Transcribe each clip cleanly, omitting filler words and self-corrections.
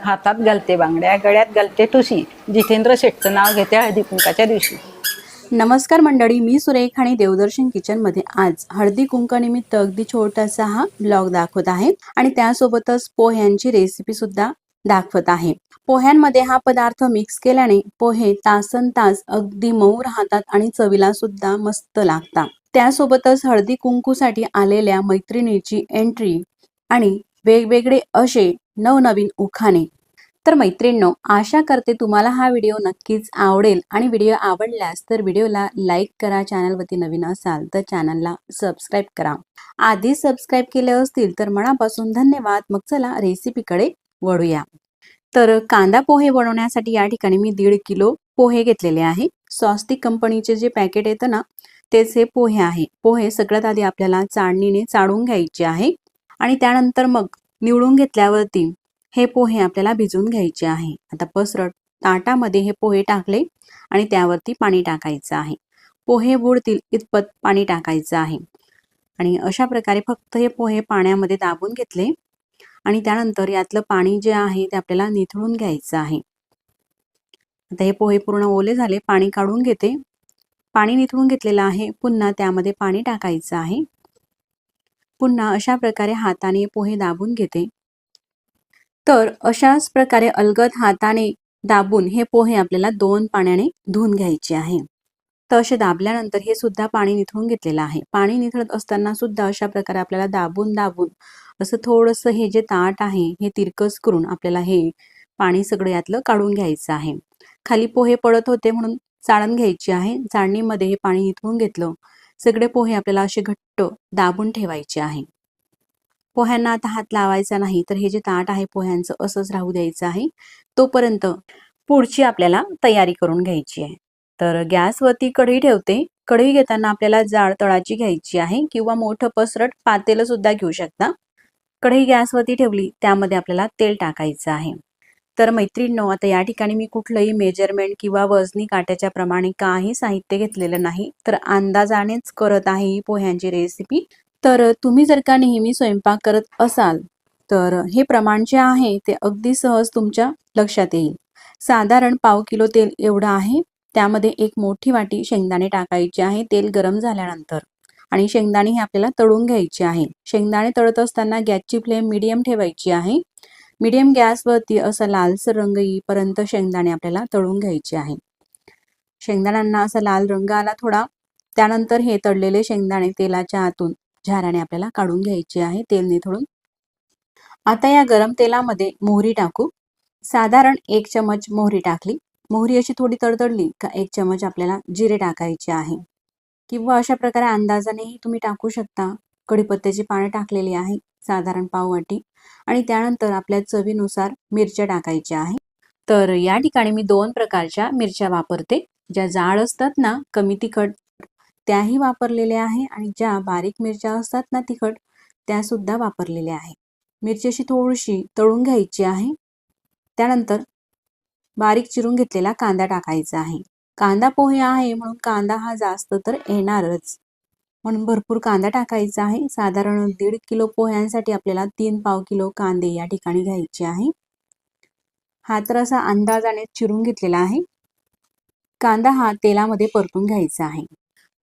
हातात घालते बांगड्या, गळ्यात घालते ठुशी. जितेंद्र शेठचं नाव घेते हळदी कुंकाच्या दिवशी. नमस्कार मंडळी, मी सुरेख आणि देवदर्शन किचनमध्ये आज हळदी कुंकानिमित्त अगदी छोटासा हा ब्लॉग दाखवत आहे आणि त्यासोबतच पोह्यांची रेसिपी सुद्धा दाखवत आहे. पोह्यांमध्ये हा पदार्थ मिक्स केल्याने पोहे तासन तास अगदी मऊ राहतात आणि चवीला सुद्धा मस्त लागतात. त्यासोबतच हळदी कुंकूसाठी आलेल्या मैत्रिणीची एंट्री आणि वेगवेगळे असे नवनवीन उखाणे. तर मैत्रिणींनो, आशा करते तुम्हाला हा व्हिडिओ नक्कीच आवडेल आणि व्हिडिओ आवडल्यास तर व्हिडिओला लाईक करा. चॅनलवरती नवीन असाल तर चॅनलला सबस्क्राईब करा. आधी सबस्क्राईब केले असतील तर मनापासून धन्यवाद. मग चला रेसिपीकडे वळूया. तर कांदा पोहे बनवण्यासाठी या ठिकाणी मी 1.5 किलो पोहे घेतलेले आहे. स्वस्तिक कंपनीचे जे पॅकेट येतं ना, तेच हे पोहे आहे. पोहे सगळ्यात आधी आपल्याला चाळणीने चाळून घ्यायचे आहे आणि त्यानंतर मग निवडून घेतल्यावरती हे पोहे आपल्याला भिजवून घ्यायचे आहे. आता पसरट ताटामध्ये हे पोहे टाकले आणि त्यावरती पाणी टाकायचं आहे. पोहे बुडतील इतपत पाणी टाकायचं आहे आणि अशा प्रकारे फक्त हे पोहे पाण्यामध्ये दाबून घेतले आणि त्यानंतर यातलं पाणी जे आहे ते आपल्याला निथळून घ्यायचं आहे. आता हे पोहे पूर्ण ओले झाले, पाणी काढून घेते. पाणी निथळून घेतलेलं आहे. पुन्हा त्यामध्ये पाणी टाकायचं आहे. पुन्हा अशा प्रकारे हाताने पोहे दाबून घेते. तर अशाच प्रकारे अलगद हाताने दाबून हे पोहे आपल्याला 2 पाण्याने धुवून घ्यायचे आहे. तर असे दाबल्यानंतर हे सुद्धा पाणी निथळून घेतलेलं आहे. पाणी निथळत असताना सुद्धा अशा प्रकारे आपल्याला दाबून दाबून असं थोडंसं हे जे ताट आहे हे तिरकस करून आपल्याला हे पाणी सगळं यातलं काढून घ्यायचं आहे. खाली पोहे पडत होते म्हणून चाळण घ्यायची आहे. चाळणीमध्ये हे पाणी निथळून घेतलं. सगळे पोहे आपल्याला असे घट्ट दाबून ठेवायचे आहे. पोह्यांना आता हात लावायचा नाही, तर हे जे ताट आहे पोह्यांचं असंच राहू द्यायचं आहे. तोपर्यंत पुढची आपल्याला तयारी करून घ्यायची आहे. तर गॅसवरती कढई ठेवते. कढई घेताना आपल्याला जाड तळाची घ्यायची आहे किंवा मोठं पसरट पातेलं सुद्धा घेऊ शकता. कढई गॅसवरती ठेवली, त्यामध्ये आपल्याला तेल टाकायचं आहे. तर मैत्रिणींनो, आता या ठिकाणी मी कुठलंही मेजरमेंट किंवा वजनी काट्याच्या प्रमाणे काही साहित्य घेतलेलं नाही, तर अंदाजानेच करत आहे ही पोह्यांची रेसिपी. तर तुम्ही जर का नेहमी स्वयंपाक करत असाल तर हे प्रमाण जे आहे ते अगदी सहज तुमच्या लक्षात येईल. साधारण पाव किलो तेल एवढं आहे. त्यामध्ये एक मोठी वाटी शेंगदाणे टाकायचे आहे तेल गरम झाल्यानंतर आणि शेंगदाणे हे आपल्याला तळून घ्यायचे आहे. शेंगदाणे तळत असताना गॅसची फ्लेम मीडियम ठेवायची आहे. मीडियम गॅसवरती असा लालसर रंग येईपर्यंत शेंगदाणे आपल्याला तळून घ्यायचे आहे. शेंगदाण्यांना असा लाल रंग आला थोडा, त्यानंतर हे तळलेले शेंगदाणे तेलाच्या आतून झाऱ्याने आपल्याला काढून घ्यायचे आहे तेल निथळून. आता या गरम तेलामध्ये मोहरी टाकू. साधारण 1 चमच मोहरी टाकली. मोहरी अशी थोडी तडतडली का 1 चमच आपल्याला जिरे टाकायचे आहे किंवा अशा प्रकारे अंदाजानेही तुम्ही टाकू शकता. कढीपत्त्याची पाने टाकलेली आहे साधारण पाव वाटी आणि त्यानंतर आपल्या चवीनुसार मिरच्या टाकायच्या आहे. तर या ठिकाणी मी 2 प्रकारच्या मिरच्या वापरते. ज्या जाड असतात ना, कमी तिखट, त्याही वापरलेल्या आहे आणि ज्या बारीक मिरच्या असतात ना तिखट, त्या सुद्धा वापरलेल्या आहे. मिरची अशी थोडीशी तळून घ्यायची आहे. त्यानंतर बारीक चिरून घेतलेला कांदा टाकायचा आहे. कांदा पोहे आहे म्हणून कांदा हा जास्त तर येणारच, म्हणून भरपूर कांदा टाकायचा आहे. साधारण 1.5 किलो पोह्यांसाठी आपल्याला 3 पाव किलो कांदे या ठिकाणी घ्यायचे आहे. हा तर असा अंदाजाने चिरून घेतलेला आहे. कांदा हा तेलामध्ये परतून घ्यायचा आहे.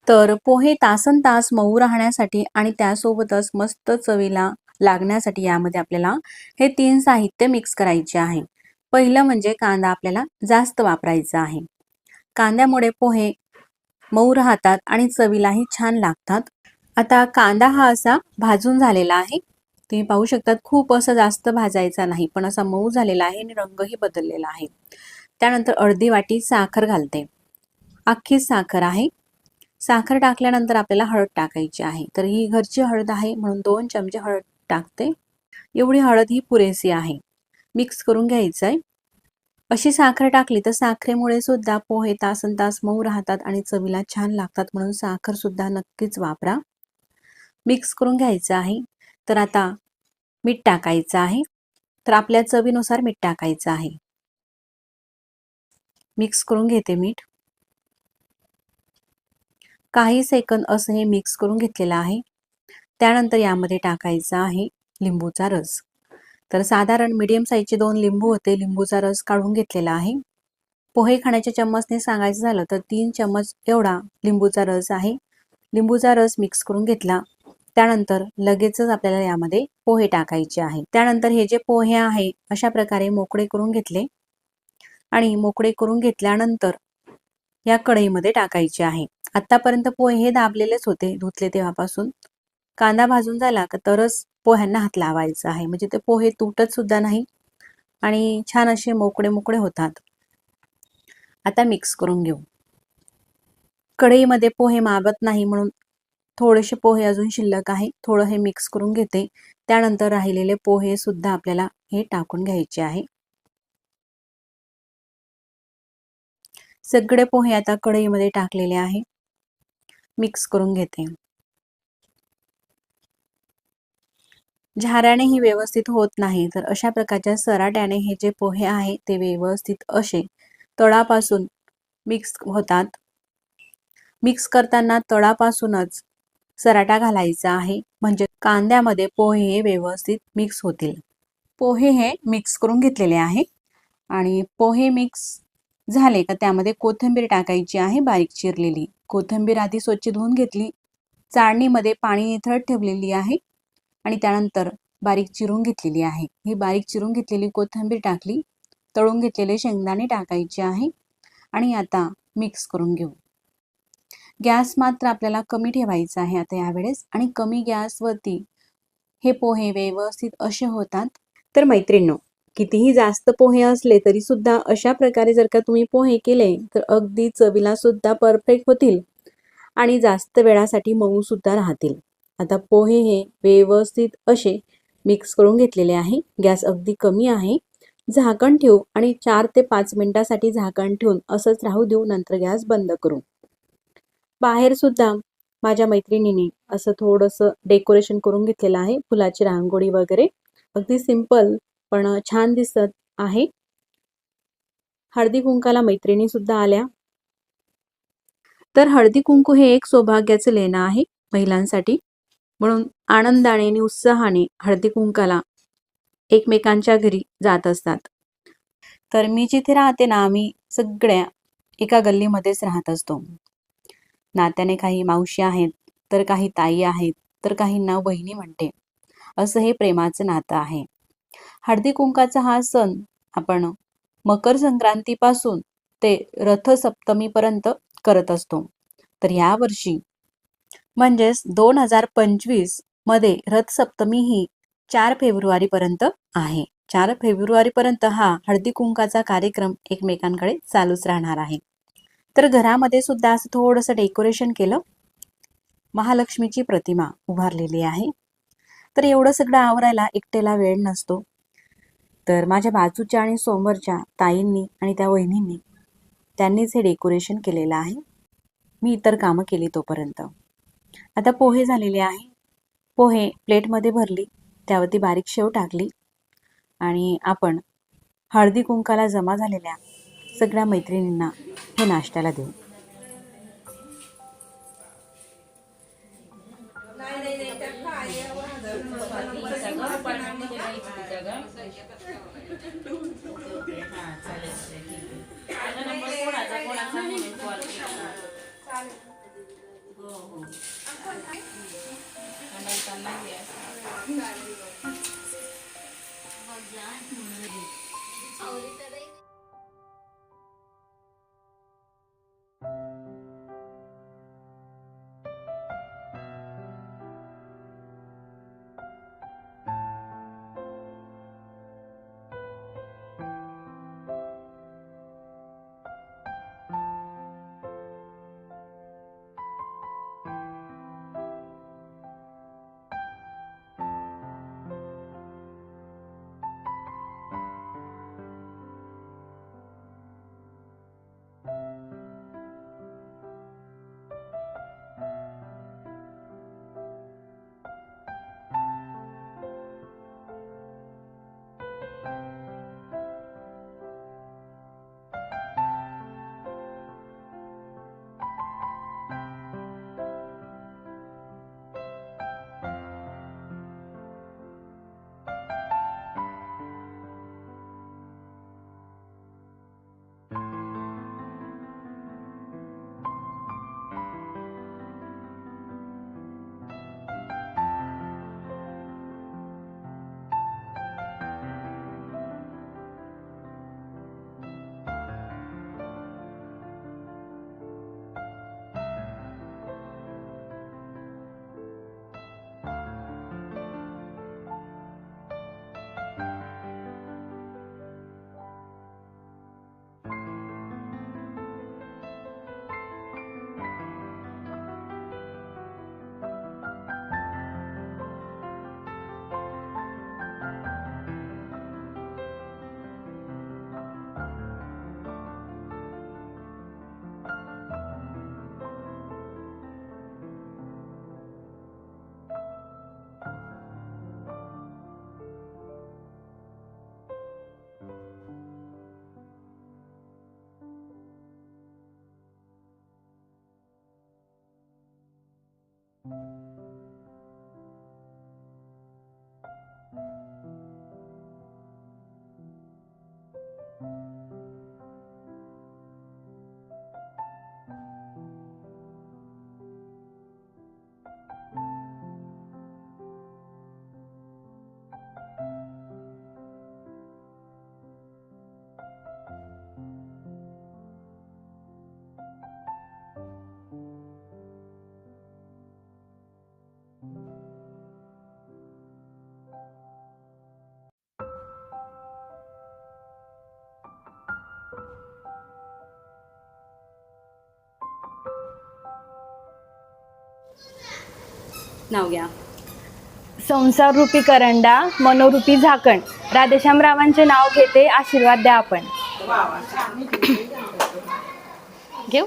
तर पोहे तासन तास मऊ राहण्यासाठी आणि त्यासोबतच मस्त चवीला लागण्यासाठी यामध्ये आपल्याला हे 3 साहित्य मिक्स करायचे आहे. पहिलं म्हणजे कांदा आपल्याला जास्त वापरायचा आहे. कांद्यामुळे पोहे मऊ राहतात आणि चवीलाही छान लागतात. आता कांदा हा असा भाजून झालेला आहे. तुम्ही पाहू शकतात, खूप असं जास्त भाजायचा नाही, पण असा मऊ झालेला आहे आणि रंगही बदललेला आहे. त्यानंतर अर्धी वाटी साखर घालते. अख्खी साखर आहे. साखर टाकल्यानंतर आपल्याला हळद टाकायची आहे. तर ही घरची हळद आहे म्हणून 2 चमचे हळद टाकते. एवढी हळद ही पुरेसी आहे. मिक्स करून घ्यायचं आहे. अशी साखर टाकली तर साखरेमुळे सुद्धा पोहे तासन तास मऊ राहतात आणि चवीला छान लागतात, म्हणून साखर सुद्धा नक्कीच वापरा. मिक्स करून घ्यायचं आहे. तर आता मीठ टाकायचं आहे. तर आपल्या चवीनुसार मीठ टाकायचं आहे. मिक्स करून घेते मीठ. काही सेकंद असं हे मिक्स करून घेतलेलं आहे. त्यानंतर यामध्ये टाकायचा आहे लिंबूचा रस. तर साधारण मीडियम साईजचे 2 लिंबू होते, लिंबूचा रस काढून घेतलेला आहे. पोहे खाण्याच्या चम्मचने सांगायचं झालं तर 3 चम्मच एवढा लिंबूचा रस आहे. लिंबूचा रस मिक्स करून घेतला. त्यानंतर लगेचच आपल्याला यामध्ये पोहे टाकायचे आहे. त्यानंतर हे जे पोहे आहे अशा प्रकारे मोकळे करून घेतले आणि मोकळे करून घेतल्यानंतर या कढईमध्ये टाकायचे आहे. आतापर्यंत पोहे हे दाबलेलेच होते धुतले तेव्हापासून. कांदा भाजून झाला का तरच पोह्यांना हात लावायचा आहे, म्हणजे ते पोहे तुटत सुद्धा नाही आणि छान असे मोकळे मोकळे होतात. आता मिक्स करून घेऊ. कढईमध्ये पोहे मावत नाही म्हणून थोडेसे पोहे अजून शिल्लक आहे, थोडं हे मिक्स करून घेते. त्यानंतर राहिलेले पोहे सुद्धा आपल्याला हे टाकून घ्यायचे आहे. सगळे पोहे आता कढईमध्ये टाकलेले आहे. मिक्स करून घेते. झाऱ्याने ही व्यवस्थित होत नाही, तर अशा प्रकारच्या सराट्याने हे जे पोहे आहे ते व्यवस्थित असे तळापासून मिक्स होतात. मिक्स करताना तळापासूनच सराटा घालायचा आहे, म्हणजे कांद्यामध्ये पोहे हे व्यवस्थित मिक्स होतील. पोहे हे मिक्स करून घेतलेले आहे आणि पोहे मिक्स झाले का त्यामध्ये कोथिंबीर टाकायची आहे, बारीक चिरलेली. कोथिंबीर आधी स्वच्छ धुवून घेतली. चाळणीमध्ये पाणी निथळत ठेवलेली आहे आणि त्यानंतर बारीक चिरून घेतलेली आहे. ही बारीक चिरून घेतलेली कोथिंबीर टाकली. तळून घेतलेले शेंगदाणे टाकायचे आहे आणि आता मिक्स करून घेऊ. गॅस मात्र आपल्याला कमी ठेवायचा आहे आता यावेळेस, आणि कमी गॅसवरती हे पोहे व्यवस्थित असे होतात. तर मैत्रिणींनो, कितीही जास्त पोहे असले तरी सुद्धा अशा प्रकारे जर का तुम्ही पोहे केले तर अगदी चवीला सुद्धा परफेक्ट होतील आणि जास्त वेळासाठी मऊ सुद्धा राहतील. आता पोहे हे व्यवस्थित असे मिक्स करून घेतलेले आहे. गॅस अगदी कमी आहे. झाकण ठेवू आणि 4 ते 5 मिनिटासाठी झाकण ठेवून असंच राहू देऊ. नंतर गॅस बंद करू. बाहेर सुद्धा माझ्या मैत्रिणीने असं थोडंसं डेकोरेशन करून घेतलेलं आहे, फुलाची रांगोळी वगैरे. अगदी सिंपल पण छान दिसत आहे. हळदी कुंकाला मैत्रिणी सुद्धा आल्या. तर हळदी कुंकू हे एक सौभाग्याचं लेणं आहे महिलांसाठी, म्हणून आनंदाने आणि उत्साहाने हळदी कुंकाला एकमेकांच्या घरी जात असतात. तर मी जिथे राहते ना, आम्ही सगळ्या एका गल्लीमध्येच राहत असतो. नात्याने काही मावशी आहेत, तर काही ताई आहेत, तर काहींना बहिणी म्हणते. असं हे प्रेमाचं नातं आहे. हळदी कुंकाचा हा सण आपण मकर संक्रांतीपासून ते रथसप्तमीपर्यंत करत असतो. तर या वर्षी म्हणजेच 2025 मध्ये रथसप्तमी ही 4 फेब्रुवारीपर्यंत आहे. 4 फेब्रुवारीपर्यंत हा हळदी कुंकाचा कार्यक्रम एकमेकांकडे चालूच राहणार आहे. तर घरामध्ये सुद्धा असं थोडंसं डेकोरेशन केलं. महालक्ष्मीची प्रतिमा उभारलेली आहे. तर एवढं सगळं आवरायला एकट्याला वेळ नसतो. तर माझ्या बाजूच्या आणि समोरच्या ताईंनी आणि त्या वहिनींनी त्यांनीच हे डेकोरेशन केलेलं आहे. मी इतर कामं केली तोपर्यंत. आता पोहे झालेले आहे. पोहे प्लेटमध्ये भरली, त्यावरती बारीक शेव टाकली आणि आपण हळदी कुंकाला जमा झालेल्या सगळ्या मैत्रिणींना हे नाश्त्याला देऊ. नाव घ्या. संसार रूपी करंडा, मनोरूपी झाकण, राधेश्यामरावांचे नाव घेते, आशीर्वाद द्या आपण. घेऊ.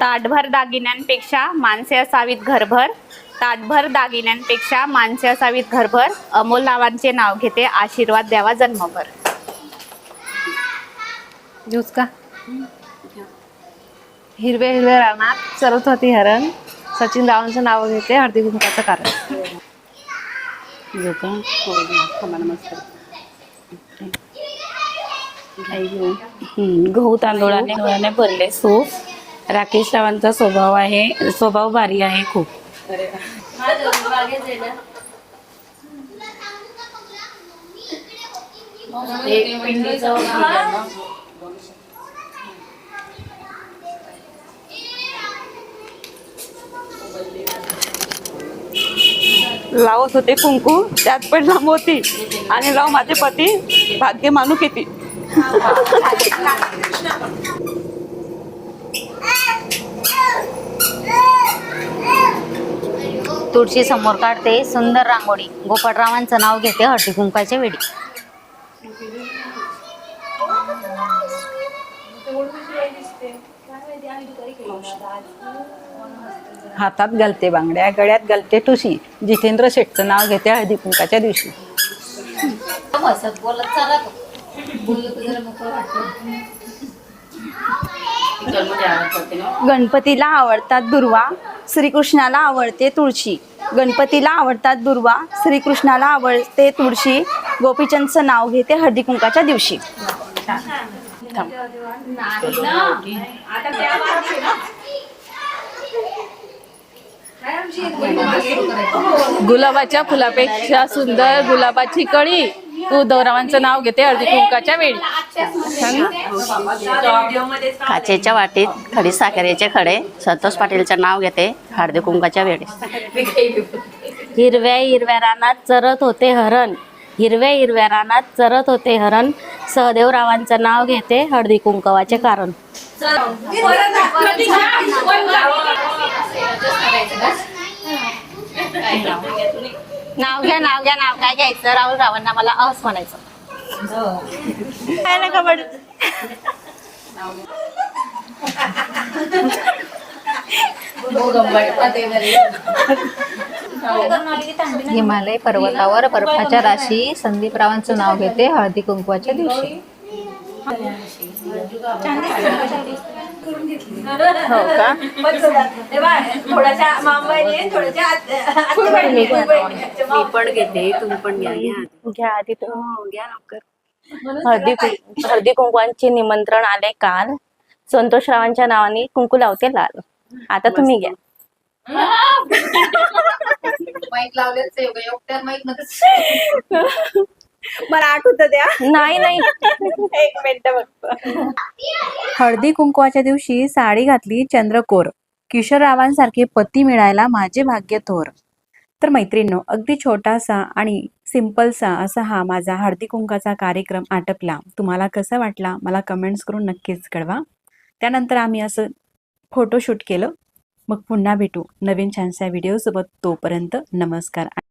ताटभर दागिन्यांपेक्षा माणसे असावीत घरभर, ताटभर दागिन्यांपेक्षा माणसे असावीत घरभर, अमोल नावांचे नाव घेते, आशीर्वाद द्यावा जन्मभर. घेऊच का? हिरव्या हिरव्या रानात चरत होती हरण, सचिन रावांचं नाव घेते, हळदी कुंकाचं कारण. गहू तांदूळाने भरले सूप. राकेश रावांचा स्वभाव भारी आहे खूप. लावत होते कुंकू, त्यात पडला मोती, आणि लाव माझे पती, भाग्य मानू किती. तुळशी समोर काढते सुंदर रांगोळी, गोपाळरावांचं नाव घेते, हळदी कुंकाच्या वेळी. हातात घालते बांगड्या, गळ्यात घालते ठुशी, जितेंद्र शेठचं नाव घेते, हळदी कुंकाच्या दिवशी. गणपतीला आवडतात दुर्वा, श्रीकृष्णाला आवडते तुळशी. गणपतीला आवडतात दुर्वा, श्रीकृष्णाला आवडते तुळशी, गोपीचंदचं नाव घेते, हळदी कुंकाच्या दिवशी. गुलाबाच्या फुलापेक्षा सुंदर गुलाबाची कळी, उद्धवरावांचं नाव घेते, हळदी कुंकाच्या वेळी. काचेच्या वाटीत खडी साखरेचे खडे, संतोष पाटीलचं नाव घेते, हळदी कुंकाच्या वेळी. हिरव्या हिरव्या रानात चरत होते हरण, हिरव्या हिरव्या रानात चरत होते हरण, सहदेवरावांचं नाव घेते, हळदी कुंकवाचे कारण. नाव घ्या, नाव घ्या, नाव काय घ्यायचं? राहुल रावांना मला अस म्हणायचं. काय नका पडू. हिमालय पर्वतावर बर्फाच्या राशी, संदीपरावांचं नाव घेते, हळदी कुंकवाच्या दिवशी. हो का? मी पण घेते, तुम्ही पण घ्या. घ्या आधी घ्या लवकर. हळदी कुंकवांचे निमंत्रण आले काल, संतोषरावांच्या नावाने कुंकू लावते लाल. आता तुम्ही घ्या. मला आठवत द्या. नाही नाही, एक मिनिट बघतो. हळदी कुंकवाच्या दिवशी साडी घातली चंद्रकोर, किशोररावांसारखे पती मिळायला माझे भाग्य थोर. तर मैत्रिणींनो, अगदी छोटासा आणि सिंपलसा असा हा माझा हळदी कुंकाचा कार्यक्रम आटपला. तुम्हाला कसा वाटला मला कमेंट्स करून नक्कीच कळवा. त्यानंतर आम्ही असं फोटोशूट केलं. मग पुन्हा भेटू नवीन छानशा व्हिडिओसोबत. तोपर्यंत नमस्कार.